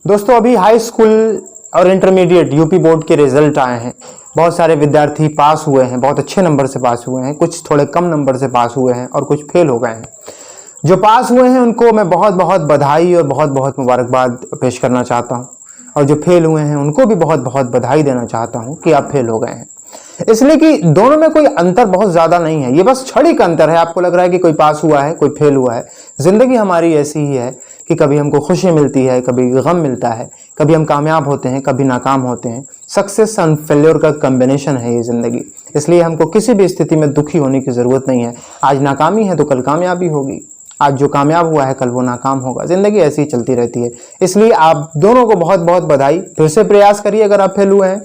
दोस्तों अभी high school और इंटरमीडिएट यूपी बोर्ड के रिजल्ट आए हैं। बहुत सारे विद्यार्थी पास हुए हैं, बहुत अच्छे नंबर से पास हुए हैं, कुछ थोड़े कम नंबर से पास हुए हैं और कुछ फेल हो गए हैं। जो पास हुए हैं उनको मैं बहुत बहुत बधाई और बहुत बहुत मुबारकबाद पेश करना चाहता हूं, और जो फेल हुए हैं उनको भी बहुत बहुत बधाई देना चाहता हूं कि आप फेल हो गए हैं। इसलिए कि दोनों में कोई अंतर बहुत ज्यादा नहीं है, ये बस क्षणिक अंतर है। आपको लग रहा है कि कोई पास हुआ है, कोई फेल हुआ है। जिंदगी हमारी ऐसी ही है कि कभी हमको खुशी मिलती है, कभी गम मिलता है, कभी हम कामयाब होते हैं, कभी नाकाम होते हैं। सक्सेस एंड फेल्योर का कॉम्बिनेशन है ये जिंदगी। इसलिए हमको किसी भी स्थिति में दुखी होने की जरूरत नहीं है। आज नाकामी है तो कल कामयाबी होगी, आज जो कामयाब हुआ है कल वो नाकाम होगा। जिंदगी ऐसी ही चलती रहती है। इसलिए आप दोनों को बहुत बहुत बधाई। फिर से प्रयास करिए अगर आप फेल हुए हैं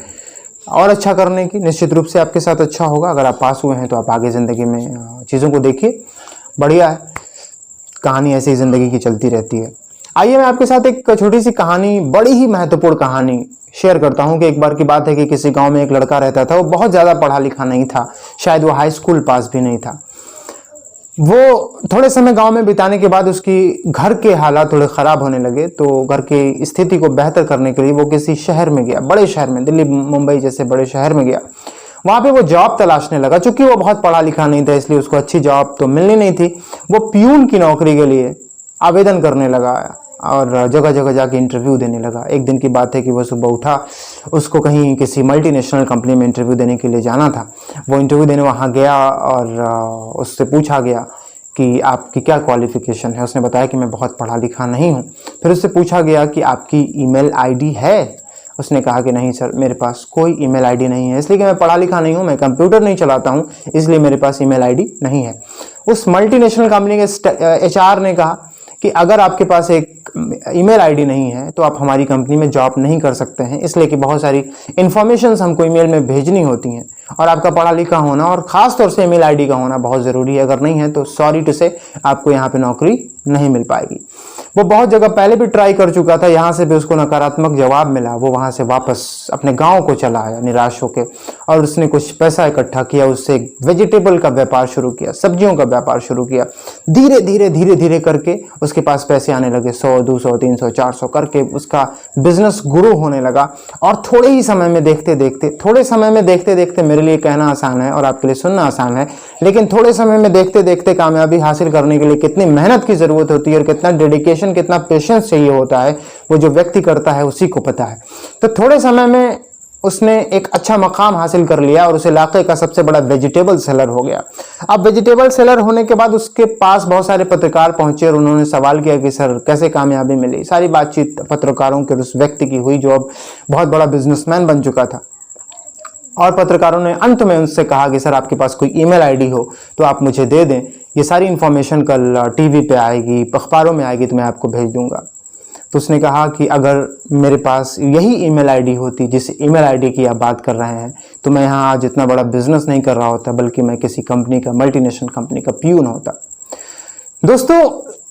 और अच्छा करने की, निश्चित रूप से आपके साथ अच्छा होगा। अगर आप पास हुए हैं तो आप आगे ज़िंदगी में चीज़ों को देखिए, बढ़िया है। कहानी ऐसे ही ज़िंदगी की चलती रहती है। आइए मैं आपके साथ एक छोटी सी कहानी, बड़ी ही महत्वपूर्ण कहानी शेयर करता हूं कि एक बार की बात है कि किसी गांव में एक लड़का रहता था। वो बहुत ज़्यादा पढ़ा लिखा नहीं था, शायद वो हाई स्कूल पास भी नहीं था। वो थोड़े समय गांव में बिताने के बाद उसकी घर के हालात थोड़े ख़राब होने लगे, तो घर की स्थिति को बेहतर करने के लिए वो किसी शहर में गया, बड़े शहर में, दिल्ली मुंबई जैसे बड़े शहर में गया। वहाँ पे वो जॉब तलाशने लगा। चूंकि वो बहुत पढ़ा लिखा नहीं था इसलिए उसको अच्छी जॉब तो मिलनी नहीं थी। वो प्यून की नौकरी के लिए आवेदन करने लगा और जगह जगह जाके इंटरव्यू देने लगा। एक दिन की बात है कि वो सुबह उठा, उसको कहीं किसी मल्टीनेशनल कंपनी में इंटरव्यू देने के लिए जाना था। वो इंटरव्यू देने वहाँ गया और उससे पूछा गया कि आपकी क्या क्वालिफिकेशन है। उसने बताया कि मैं बहुत पढ़ा लिखा नहीं हूँ। फिर उससे पूछा गया कि आपकी ईमेल आईडी है। उसने कहा कि नहीं सर, मेरे पास कोई ईमेल आईडी नहीं है, इसलिए कि मैं पढ़ा लिखा नहीं हूँ, मैं कंप्यूटर नहीं चलाता हूँ, इसलिए मेरे पास ईमेल आईडी नहीं है। उस मल्टीनेशनल कंपनी के एचआर ने कहा कि अगर आपके पास एक ईमेल आईडी नहीं है तो आप हमारी कंपनी में जॉब नहीं कर सकते हैं, इसलिए कि बहुत सारी इन्फॉर्मेशंस हमको ईमेल में भेजनी होती हैं और आपका पढ़ा लिखा होना और ख़ास तौर से ईमेल आईडी का होना बहुत ज़रूरी है। अगर नहीं है तो सॉरी टू से आपको यहाँ पे नौकरी नहीं मिल पाएगी। वो बहुत जगह पहले भी ट्राई कर चुका था, यहाँ से भी उसको नकारात्मक जवाब मिला। वो वहाँ से वापस अपने गाँव को चला आया निराश होकर, और उसने कुछ पैसा इकट्ठा किया, उससे वेजिटेबल का व्यापार शुरू किया, सब्जियों का व्यापार शुरू किया। धीरे धीरे धीरे धीरे करके उसके पास पैसे आने लगे, 100, 200, 300, 400 करके उसका बिजनेस ग्रो होने लगा। और थोड़े ही समय में देखते देखते, मेरे लिए कहना आसान है और आपके लिए सुनना आसान है, लेकिन थोड़े समय में देखते देखते कामयाबी हासिल करने के लिए कितनी मेहनत की जरूरत होती है और कितना डेडिकेशन, कितना पेशेंस चाहिए होता है, वो जो व्यक्ति करता है उसी को पता है। तो थोड़े समय में उसने एक अच्छा मकाम हासिल कर लिया और उस इलाके का सबसे बड़ा वेजिटेबल सेलर हो गया। अब वेजिटेबल सेलर होने के बाद उसके पास बहुत सारे पत्रकार पहुंचे और उन्होंने सवाल किया कि सर कैसे कामयाबी मिली। सारी बातचीत पत्रकारों के उस व्यक्ति की हुई जो अब बहुत बड़ा बिजनेसमैन बन चुका था। और पत्रकारों ने अंत में उनसे कहा कि सर आपके पास कोई ईमेल आईडी हो तो आप मुझे दे दें, ये सारी इन्फॉर्मेशन कल टीवी पे आएगी, अखबारों में आएगी, तो मैं आपको भेज दूंगा। तो उसने कहा कि अगर मेरे पास यही ईमेल आईडी होती जिस ईमेल आईडी की आप बात कर रहे हैं, तो मैं यहाँ आज इतना बड़ा बिजनेस नहीं कर रहा होता, बल्कि मैं किसी कंपनी का, मल्टीनेशनल कंपनी का प्यून होता। दोस्तों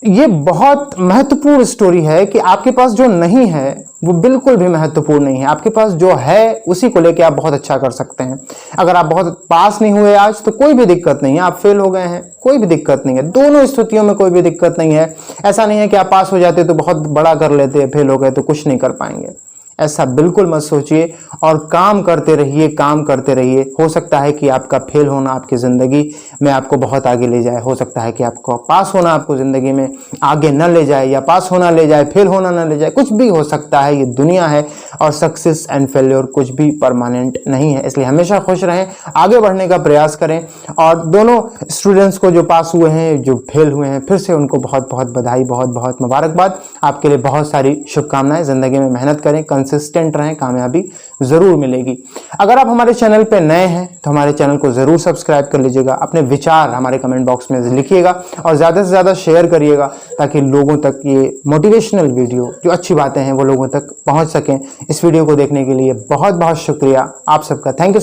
ये बहुत महत्वपूर्ण स्टोरी है कि आपके पास जो नहीं है वो बिल्कुल भी महत्वपूर्ण नहीं है। आपके पास जो है उसी को लेके आप बहुत अच्छा कर सकते हैं। अगर आप बहुत पास नहीं हुए आज तो कोई भी दिक्कत नहीं है, आप फेल हो गए हैं, कोई भी दिक्कत नहीं है। दोनों स्थितियों में कोई भी दिक्कत नहीं है। ऐसा नहीं है कि आप पास हो जाते तो बहुत बड़ा कर लेते, फेल हो गए तो कुछ नहीं कर पाएंगे। ऐसा बिल्कुल मत सोचिए और काम करते रहिए, काम करते रहिए। हो सकता है कि आपका फेल होना आपकी ज़िंदगी में आपको बहुत आगे ले जाए, हो सकता है कि आपको पास होना आपको ज़िंदगी में आगे न ले जाए, या पास होना ले जाए, फेल होना न ले जाए, कुछ भी हो सकता है। ये दुनिया है और सक्सेस एंड फेल्योर कुछ भी परमानेंट नहीं है। इसलिए हमेशा खुश रहें, आगे बढ़ने का प्रयास करें। और दोनों स्टूडेंट्स को जो पास हुए हैं, जो फेल हुए हैं, फिर से उनको बहुत बहुत बधाई, बहुत बहुत मुबारकबाद। आपके लिए बहुत सारी शुभकामनाएं। ज़िंदगी में मेहनत करें, कंसिस्टेंट रहें, कामयाबी जरूर मिलेगी। अगर आप हमारे चैनल पे नए हैं तो हमारे चैनल को जरूर सब्सक्राइब कर लीजिएगा। अपने विचार हमारे कमेंट बॉक्स में लिखिएगा और ज़्यादा से ज़्यादा शेयर करिएगा, ताकि लोगों तक ये मोटिवेशनल वीडियो, जो अच्छी बातें हैं, वो लोगों तक पहुंच सकें। इस वीडियो को देखने के लिए बहुत बहुत शुक्रिया आप सबका। Thank you.